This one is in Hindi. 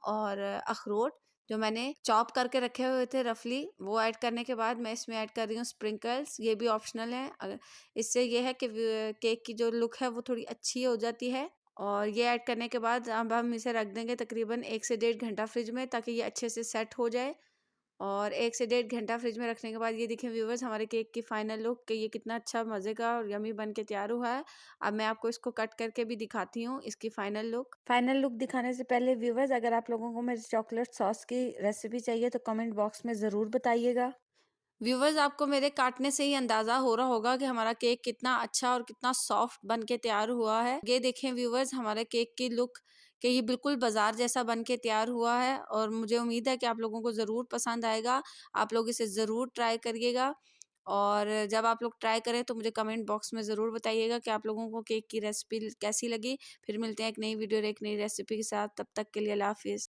और अखरोट जो मैंने चॉप करके रखे हुए थे रफली, वो ऐड करने के बाद मैं इसमें ऐड कर रही हूँ स्प्रिंकल्स। ये भी ऑप्शनल है। इससे ये है कि केक की जो लुक है वो थोड़ी अच्छी हो जाती है। और ये ऐड करने के बाद अब हम इसे रख देंगे तकरीबन 1 से 1.5 घंटा फ्रिज में, ताकि ये अच्छे से सेट हो जाए। और 1 से 1.5 घंटा फ्रिज में रखने के बाद ये देखिए व्यूवर्स, हमारे केक की फाइनल लुक कि ये कितना अच्छा मज़े का और यमी बन के तैयार हुआ है। अब मैं आपको इसको कट करके भी दिखाती हूँ इसकी फाइनल लुक। फाइनल लुक दिखाने से पहले व्यूवर्स, अगर आप लोगों को मेरे चॉकलेट सॉस की रेसिपी चाहिए तो कमेंट बॉक्स में ज़रूर बताइएगा। व्यूवर्स, आपको मेरे काटने से ही अंदाज़ा हो रहा होगा कि हमारा केक कितना अच्छा और कितना सॉफ्ट बन के तैयार हुआ है। ये देखें व्यूवर्स, हमारे केक की लुक कि ये बिल्कुल बाजार जैसा बन के तैयार हुआ है और मुझे उम्मीद है कि आप लोगों को ज़रूर पसंद आएगा। आप लोग इसे ज़रूर ट्राई करिएगा और जब आप लोग ट्राई करें तो मुझे कमेंट बॉक्स में ज़रूर बताइएगा कि आप लोगों को केक की रेसिपी कैसी लगी। फिर मिलते हैं एक नई वीडियो और एक नई रेसिपी के साथ। तब तक के लिए अल्लाह हाफ़िज़।